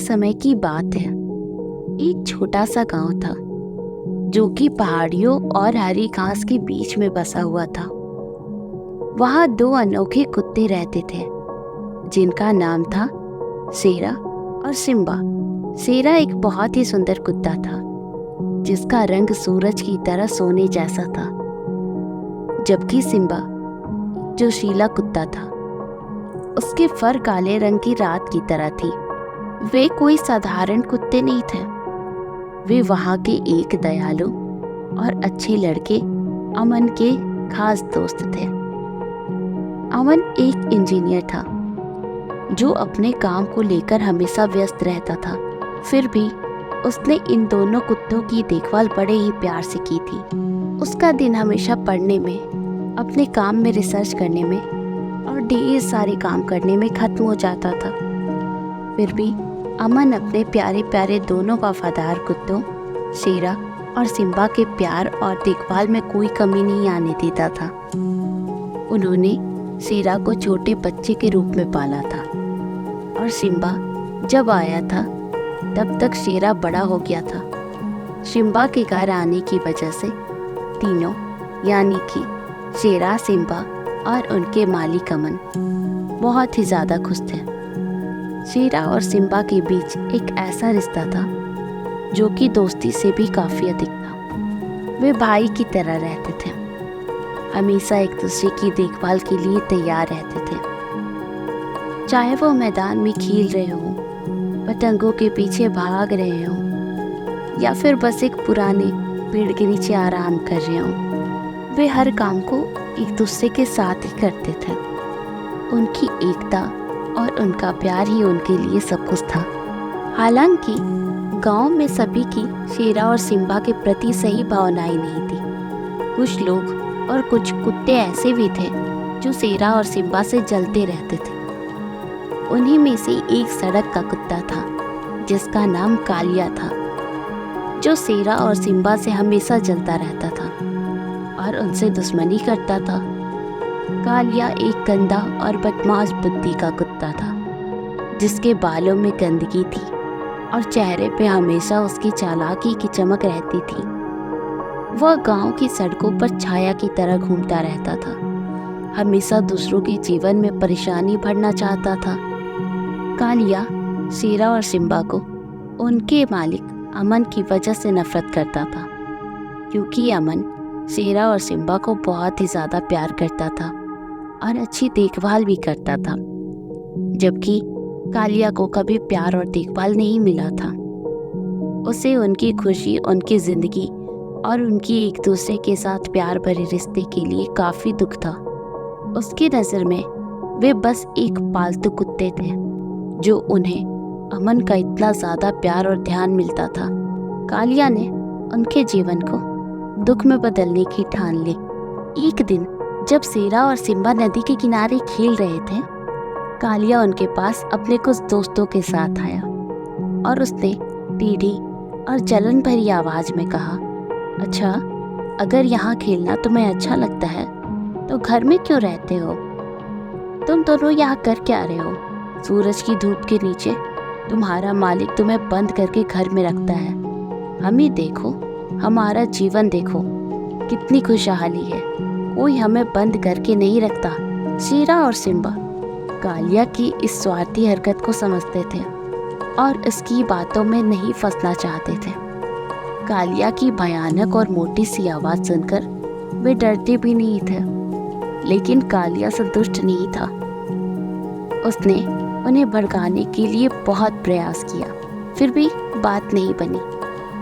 समय की बात है। एक छोटा सा गांव था जो कि पहाड़ियों और हरी घास के बीच में बसा हुआ था। वहां दो अनोखे कुत्ते रहते थे जिनका नाम था शेरा और सिम्बा। शेरा एक बहुत ही सुंदर कुत्ता था जिसका रंग सूरज की तरह सोने जैसा था, जबकि सिम्बा जो शीला कुत्ता था उसके फर काले रंग की रात की तरह थी। वे कोई साधारण कुत्ते नहीं थे, वे वहां के एक दयालु और अच्छे लड़के अमन के खास दोस्त थे। अमन एक इंजीनियर था जो अपने काम को लेकर हमेशा व्यस्त रहता था। फिर भी उसने इन दोनों कुत्तों की देखभाल बड़े ही प्यार से की थी। उसका दिन हमेशा पढ़ने में, अपने काम में रिसर्च करने में और ढेर सारे काम करने में खत्म हो जाता था। फिर भी अमन अपने प्यारे प्यारे दोनों वफादार कुत्तों शेरा और सिम्बा के प्यार और देखभाल में कोई कमी नहीं आने देता था। उन्होंने शेरा को छोटे बच्चे के रूप में पाला था और सिम्बा जब आया था तब तक शेरा बड़ा हो गया था। सिम्बा के घर आने की वजह से तीनों यानी कि शेरा, सिम्बा और उनके मालिक अमन बहुत ही ज़्यादा खुश थे। शेरा और सिम्बा के बीच एक ऐसा रिश्ता था जो कि दोस्ती से भी काफ़ी अधिक था। वे भाई की तरह रहते थे, हमेशा एक दूसरे की देखभाल के लिए तैयार रहते थे। चाहे वो मैदान में खेल रहे हों, पतंगों के पीछे भाग रहे हों या फिर बस एक पुराने पेड़ के नीचे आराम कर रहे हों, वे हर काम को एक दूसरे के साथ ही करते थे। उनकी एकता और उनका प्यार ही उनके लिए सब कुछ था। हालांकि गांव में सभी की शेरा और सिम्बा के प्रति सही भावनाएं नहीं थी। कुछ लोग और कुछ कुत्ते ऐसे भी थे जो शेरा और सिम्बा से जलते रहते थे। उन्हीं में से एक सड़क का कुत्ता था जिसका नाम कालिया था, जो शेरा और सिम्बा से हमेशा जलता रहता था और उनसे दुश्मनी करता था। कालिया एक गंदा और बदमाश बुद्धि का कुत्ता था जिसके बालों में गंदगी थी और चेहरे पे हमेशा उसकी चालाकी की चमक रहती थी। वह गांव की सड़कों पर छाया की तरह घूमता रहता था, हमेशा दूसरों के जीवन में परेशानी भरना चाहता था। कालिया शेरा और सिम्बा को उनके मालिक अमन की वजह से नफरत करता था, क्योंकि अमन शेरा और सिम्बा को बहुत ही ज़्यादा प्यार करता था और अच्छी देखभाल भी करता था, जबकि कालिया को कभी प्यार और देखभाल नहीं मिला था। उसे उनकी खुशी, उनकी ज़िंदगी और उनकी एक दूसरे के साथ प्यार भरे रिश्ते के लिए काफ़ी दुख था। उसकी नज़र में वे बस एक पालतू कुत्ते थे जो उन्हें अमन का इतना ज़्यादा प्यार और ध्यान मिलता था। कालिया ने उनके जीवन को दुख में बदलने की ठान ली। एक दिन जब शेरा और सिम्बा नदी के किनारे खेल रहे थे, कालिया उनके पास अपने कुछ दोस्तों के साथ आया और उसने टेढ़ी और जलन भरी आवाज में कहा, अच्छा, अगर यहाँ खेलना तुम्हें अच्छा लगता है तो घर में क्यों रहते हो? तुम दोनों यहाँ कर क्या रहे हो? सूरज की धूप के नीचे तुम्हारा मालिक तुम्हें बंद करके घर में रखता है। हमें देखो, हमारा जीवन देखो, कितनी खुशहाली है, कोई हमें बंद करके नहीं रखता। शेरा और सिम्बा कालिया की इस स्वार्थी हरकत को समझते थे और इसकी बातों में नहीं फंसना चाहते थे। कालिया की भयानक और मोटी सी आवाज़ सुनकर वे डरते भी नहीं थे, लेकिन कालिया संतुष्ट नहीं था। उसने उन्हें भड़काने के लिए बहुत प्रयास किया, फिर भी बात नहीं बनी।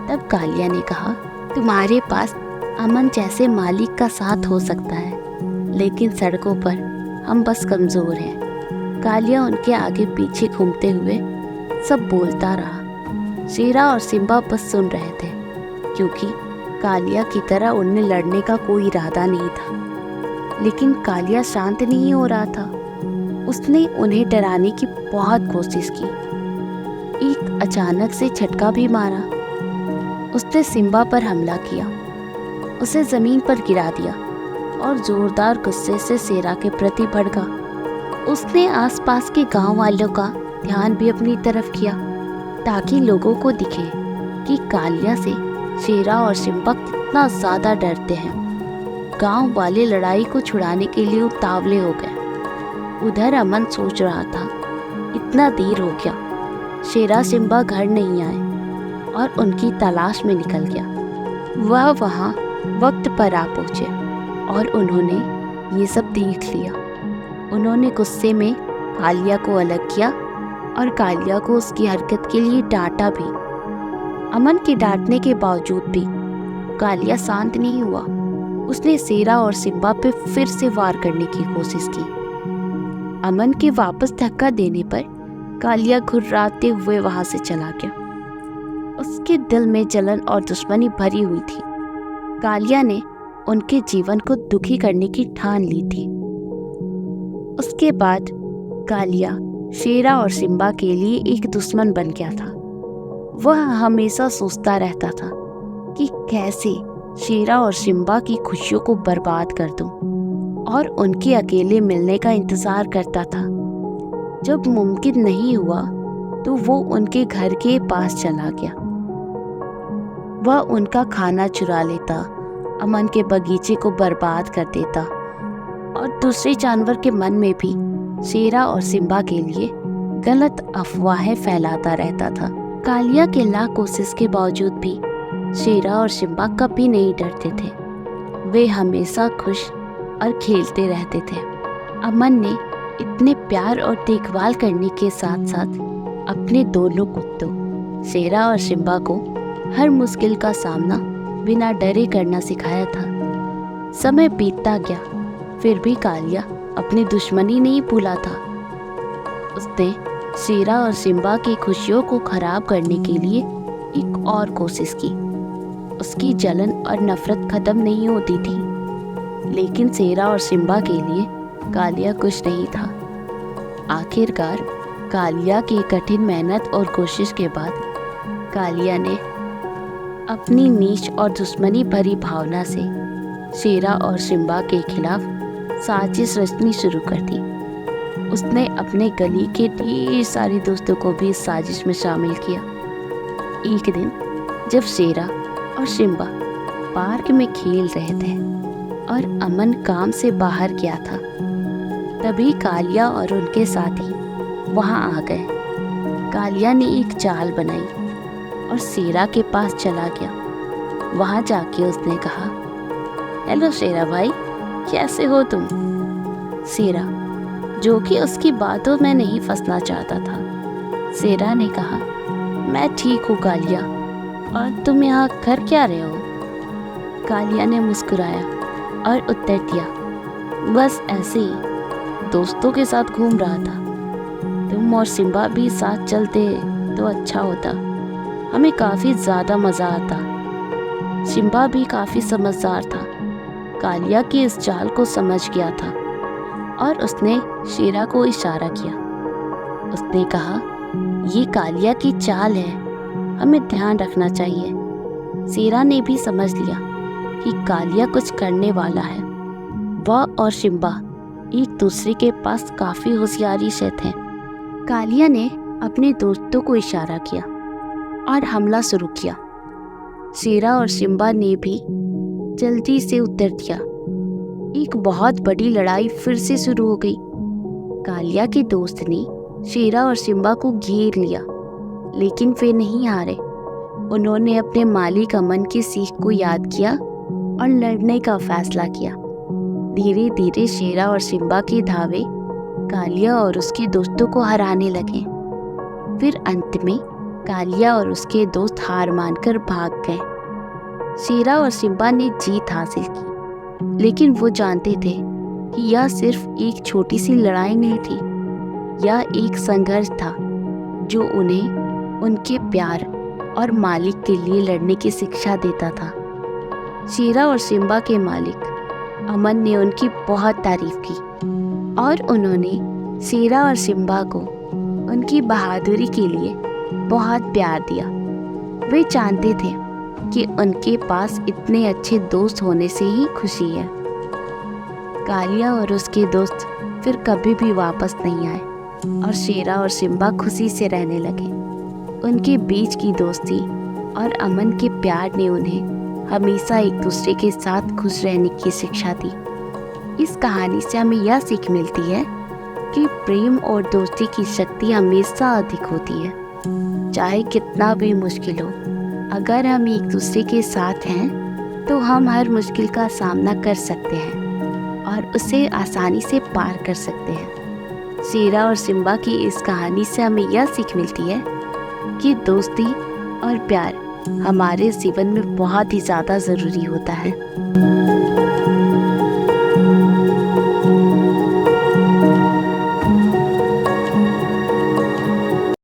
तब कालिया ने कहा, तुम्हारे पास अमन जैसे मालिक का साथ हो सकता है, लेकिन सड़कों पर हम बस कमज़ोर हैं। कालिया उनके आगे पीछे घूमते हुए सब बोलता रहा। शेरा और सिम्बा बस सुन रहे थे, क्योंकि कालिया की तरह उनमें लड़ने का कोई इरादा नहीं था। लेकिन कालिया शांत नहीं हो रहा था। उसने उन्हें डराने की बहुत कोशिश की। एक अचानक से झटका भी मारा। उसने सिम्बा पर हमला किया, उसे ज़मीन पर गिरा दिया और ज़ोरदार गुस्से से शेरा के प्रति भड़का। उसने आसपास के गांव वालों का ध्यान भी अपनी तरफ किया ताकि लोगों को दिखे कि कालिया से शेरा और सिम्बा कितना ज़्यादा डरते हैं। गांव वाले लड़ाई को छुड़ाने के लिए उतावले हो गए। उधर अमन सोच रहा था, इतना देर हो गया, शेरा सिम्बा घर नहीं आए और उनकी तलाश में निकल गया। वह वहाँ वक्त पर आ पहुँचे और उन्होंने ये सब देख लिया। उन्होंने गुस्से में कालिया को अलग किया और कालिया को उसकी हरकत के लिए डांटा भी। अमन के डांटने के बावजूद भी कालिया शांत नहीं हुआ। उसने शेरा और सिम्बा पे फिर से वार करने की कोशिश की। अमन के वापस धक्का देने पर कालिया घुर्राते हुए वहां से चला गया। उसके दिल में जलन और दुश्मनी भरी हुई थी। कालिया ने उनके जीवन को दुखी करने की ठान ली थी। उसके बाद कालिया शेरा और सिम्बा के लिए एक दुश्मन बन गया था। वह हमेशा सोचता रहता था कि कैसे शेरा और सिम्बा की खुशियों को बर्बाद कर दूं, और उनके अकेले मिलने का इंतजार करता था। जब मुमकिन नहीं हुआ तो वो उनके घर के पास चला गया। वह उनका खाना चुरा लेता, अमन के बगीचे को बर्बाद कर देता और दूसरे जानवर के मन में भी शेरा और सिम्बा के लिए गलत अफवाहें फैलाता रहता था। कालिया के लाख कोशिश के बावजूद भी शेरा और सिम्बा कभी नहीं डरते थे। वे हमेशा खुश और खेलते रहते थे। अमन ने इतने प्यार और देखभाल करने के साथ साथ अपने दोनों कुत्तों शेरा और सिम्बा को हर मुश्किल का सामना बिना डरे करना सिखाया था। समय बीतता गया, फिर भी कालिया अपनी दुश्मनी नहीं भूला था। उसने शेरा और सिम्बा की खुशियों को खराब करने के लिए एक और कोशिश की। उसकी जलन और नफरत खत्म नहीं होती थी, लेकिन शेरा और सिम्बा के लिए कालिया कुछ नहीं था। आखिरकार कालिया की कठिन मेहनत और कोशिश के बाद कालिया ने अपनी नीच और दुश्मनी भरी भावना से शेरा और सिम्बा के खिलाफ साजिश रचनी शुरू कर दी। उसने अपने गली के ढेर सारे दोस्तों को भी इस साजिश में शामिल किया। एक दिन जब शेरा और सिम्बा पार्क में खेल रहे थे और अमन काम से बाहर गया था, तभी कालिया और उनके साथी वहां आ गए। कालिया ने एक चाल बनाई और शेरा के पास चला गया। वहां जाके उसने कहा, हेलो शेरा भाई, कैसे हो तुम? शेरा, जो कि उसकी बातों में नहीं फंसना चाहता था, शेरा ने कहा, मैं ठीक हूँ कालिया, और तुम यहाँ कर क्या रहे हो? कालिया ने मुस्कुराया और उत्तर दिया, बस ऐसे ही दोस्तों के साथ घूम रहा था। तुम और सिम्बा भी साथ चलते तो अच्छा होता, हमें काफ़ी ज़्यादा मज़ा आता। सिम्बा भी काफ़ी समझदार था। कालिया की इस चाल को समझ गया था और उसने शेरा को इशारा किया। उसने कहा, ये कालिया की चाल है, हमें ध्यान रखना चाहिए। शेरा ने भी समझ लिया कि कालिया कुछ करने वाला है। वह और सिम्बा एक दूसरे के पास काफ़ी होशियारी से थे। कालिया ने अपने दोस्तों को इशारा किया और हमला शुरू किया। शेरा और सिम्बा ने भी जल्दी से उत्तर दिया। एक बहुत बड़ी लड़ाई फिर से शुरू हो गई। कालिया के दोस्त ने शेरा और सिम्बा को घेर लिया, लेकिन वे नहीं हारे। उन्होंने अपने मालिक अमन की सीख को याद किया और लड़ने का फैसला किया। धीरे धीरे शेरा और सिम्बा के धावे कालिया और उसके दोस्तों को हराने लगे। फिर अंत में कालिया और उसके दोस्त हार मानकर भाग गए। शेरा और सिम्बा ने जीत हासिल की, लेकिन वो जानते थे कि यह सिर्फ एक छोटी सी लड़ाई नहीं थी। यह एक संघर्ष था जो उन्हें उनके प्यार और मालिक के लिए लड़ने की शिक्षा देता था। शेरा और सिम्बा के मालिक अमन ने उनकी बहुत तारीफ की और उन्होंने शेरा और सिम्बा को उनकी बहादुरी के लिए बहुत प्यार दिया। वे जानते थे कि उनके पास इतने अच्छे दोस्त होने से ही खुशी है। कालिया और उसके दोस्त फिर कभी भी वापस नहीं आए और शेरा और सिम्बा खुशी से रहने लगे। उनके बीच की दोस्ती और अमन के प्यार ने उन्हें हमेशा एक दूसरे के साथ खुश रहने की शिक्षा दी। इस कहानी से हमें यह सीख मिलती है कि प्रेम और दोस्ती की शक्ति हमेशा अधिक होती है। चाहे कितना भी मुश्किल हो, अगर हम एक दूसरे के साथ हैं तो हम हर मुश्किल का सामना कर सकते हैं और उसे आसानी से पार कर सकते हैं। शेरा और सिम्बा की इस कहानी से हमें यह सीख मिलती है कि दोस्ती और प्यार हमारे जीवन में बहुत ही ज़्यादा ज़रूरी होता है।